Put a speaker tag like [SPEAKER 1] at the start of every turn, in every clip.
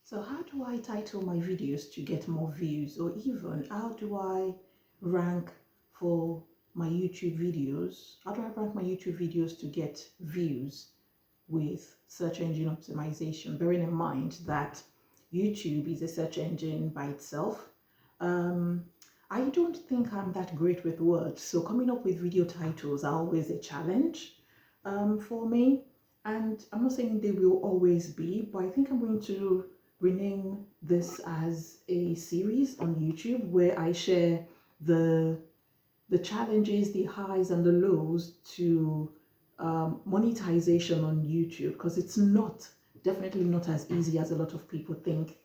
[SPEAKER 1] So how do I title my videos to get more views, or even how do I rank for my YouTube videos? How do I rank my YouTube videos to get views with search engine optimization? Bearing in mind that YouTube is a search engine by itself. Um, I don't think I'm that great with words, so coming up with video titles are always a challenge for me. And I'm not saying they will always be, but I think I'm going to rename this as a series on YouTube where I share the challenges, the highs and the lows to monetization on YouTube, because it's definitely not as easy as a lot of people think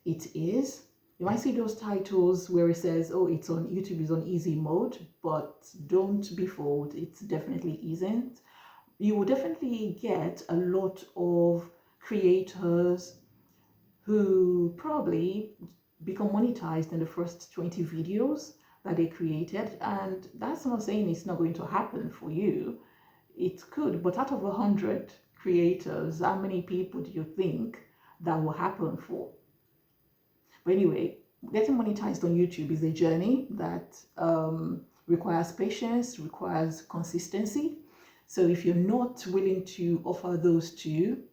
[SPEAKER 1] it is. You might see those titles where it says, oh, it's on YouTube is on easy mode, but don't be fooled, it definitely isn't. You will definitely get a lot of creators who probably become monetized in the first 20 videos that they created, and that's not saying it's not going to happen for you. It could, but out of 100 creators, how many people do you think that will happen for? But anyway, getting monetized on YouTube is a journey that requires patience, requires consistency. So if you're not willing to offer those two,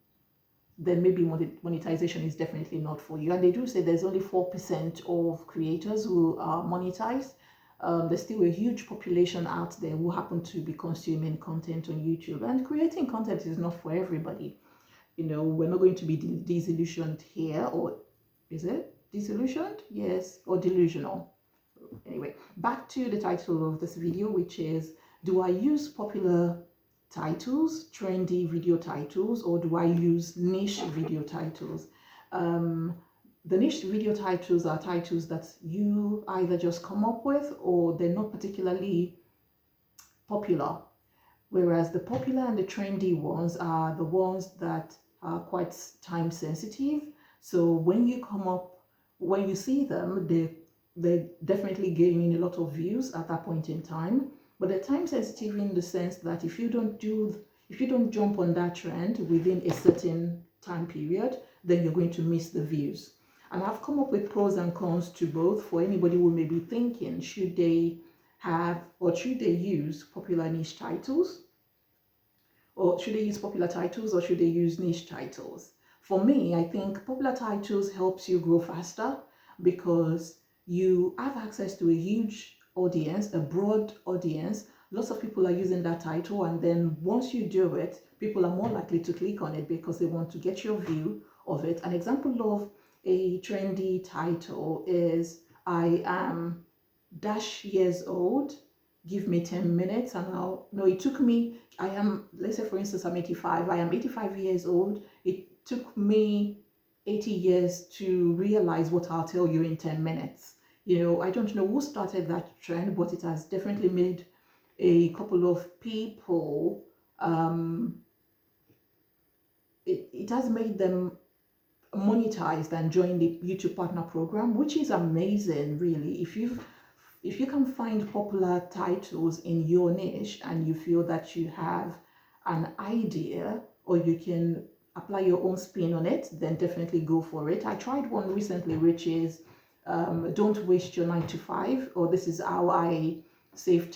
[SPEAKER 1] then maybe monetization is definitely not for you. And they do say there's only 4% of creators who are monetized. There's still a huge population out there who happen to be consuming content on YouTube. And creating content is not for everybody. You know, we're not going to be disillusioned here, or is it disillusioned? Yes, or delusional. Anyway, back to the title of this video, which is, do I use popular titles, trendy video titles, or do I use niche video titles? The niche video titles are titles that you either just come up with or they're not particularly popular, whereas the popular and the trendy ones are the ones that are quite time sensitive. So when you see them, they're definitely gaining a lot of views at that point in time. But they're time sensitive in the sense that if you don't jump on that trend within a certain time period, then you're going to miss the views. And I've come up with pros and cons to both for anybody who may be thinking, should they use popular niche titles? Or should they use popular titles, or should they use niche titles? For me, I think popular titles helps you grow faster because you have access to a huge audience, a broad audience. Lots of people are using that title, and then once you do it, people are more likely to click on it because they want to get your view of it. An example of a trendy title is, I am dash years old, give me 10 minutes and it took me, let's say for instance, I'm 85, I am 85 years old. It took me 80 years to realize what I'll tell you in 10 minutes. You know, I don't know who started that trend, but it has definitely made a couple of people, it has made them monetized and join the YouTube partner program, which is amazing, really. If you can find popular titles in your niche and you feel that you have an idea or you can apply your own spin on it, then definitely go for it. I tried one recently, which is don't waste your 9 to 5, or this is how I save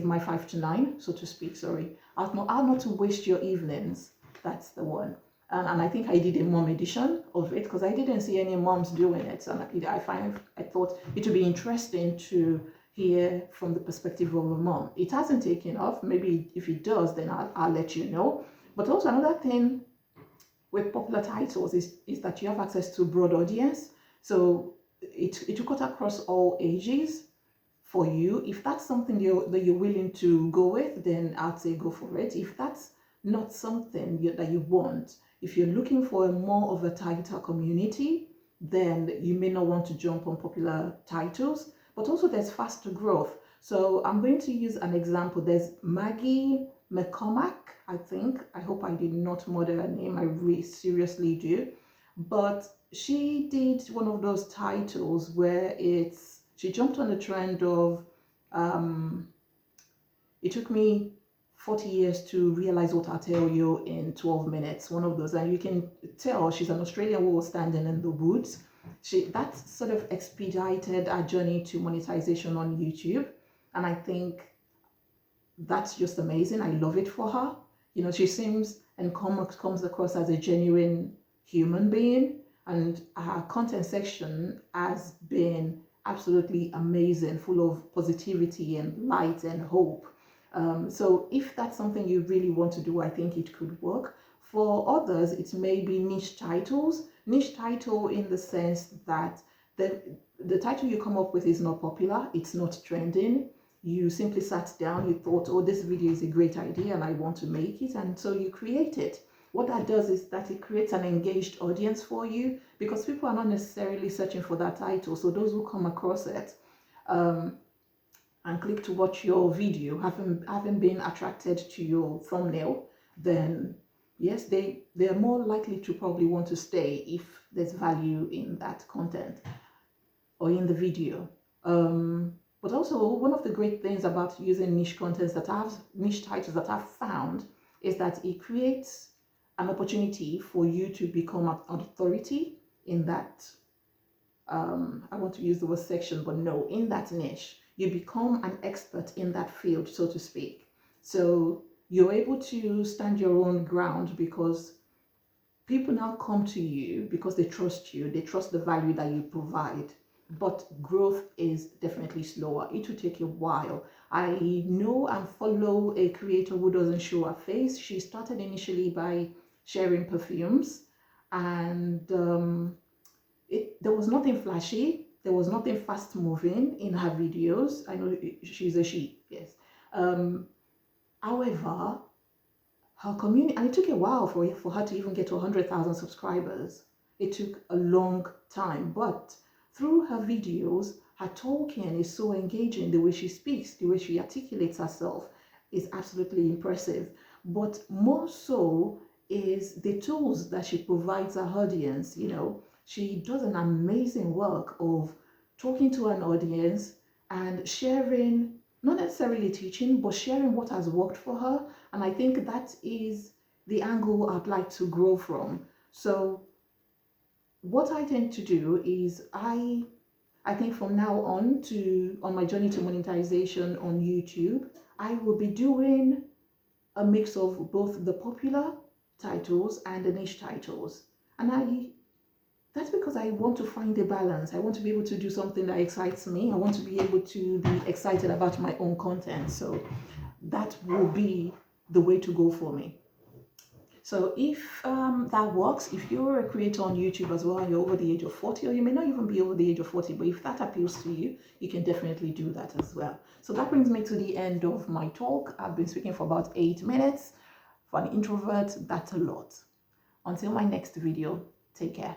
[SPEAKER 1] my 5 to 9, so to speak. Sorry, how not to waste your evenings. That's the one. And I think I did a mom edition of it because I didn't see any moms doing it, and I thought it would be interesting to hear from the perspective of a mom. It hasn't taken off. Maybe if it does, then I'll let you know. But also another thing with popular titles is that you have access to a broad audience, so it will cut across all ages for you. If that's something that you're willing to go with, then I'd say go for it. If that's not something that you want, if you're looking for more of a tighter community, then you may not want to jump on popular titles. But also there's faster growth. So I'm going to use an example. There's Maggie McCormack, I think. I hope I did not murder her name. I really seriously do. But she did one of those titles where she jumped on the trend of it took me 40 years to realize what I'll tell you in 12 minutes, one of those. And you can tell she's an Australian woman standing in the woods. That sort of expedited our journey to monetization on YouTube. And I think that's just amazing. I love it for her. You know, she seems and comes across as a genuine human being. And her content section has been absolutely amazing, full of positivity and light and hope. So if that's something you really want to do, I think it could work. For others, it may be niche titles. Niche title in the sense that the title you come up with is not popular, it's not trending. You simply sat down, you thought, oh, this video is a great idea and I want to make it, and so you create it. What that does is that it creates an engaged audience for you, because people are not necessarily searching for that title. So those who come across it and click to watch your video, having been attracted to your thumbnail, then yes, they're more likely to probably want to stay if there's value in that content or in the video. But also, one of the great things about using niche titles that I've found is that it creates an opportunity for you to become an authority in that, I want to use the word section, but no, in that niche. You become an expert in that field, so to speak. So you're able to stand your own ground because people now come to you because they trust you. They trust the value that you provide. But growth is definitely slower. It will take a while. I know and follow a creator who doesn't show her face. She started initially by sharing perfumes, and there was nothing flashy. There was nothing fast moving in her videos. I know she's a she, yes. However, her community, and it took a while for her to even get to 100,000 subscribers. It took a long time, but through her videos, her talking is so engaging. The way she speaks, the way she articulates herself is absolutely impressive. But more so is the tools that she provides her audience. You know, she does an amazing work of talking to an audience and sharing, not necessarily teaching, but sharing what has worked for her. And I think that is the angle I'd like to grow from. So what I tend to do is I think from now on my journey to monetization on YouTube, I will be doing a mix of both the popular titles and the niche titles. And that's because I want to find a balance. I want to be able to do something that excites me. I want to be able to be excited about my own content. So that will be the way to go for me. So if that works, if you're a creator on YouTube as well and you're over the age of 40, or you may not even be over the age of 40, but if that appeals to you, you can definitely do that as well. So that brings me to the end of my talk. I've been speaking for about 8 minutes. For an introvert, that's a lot. Until my next video, take care.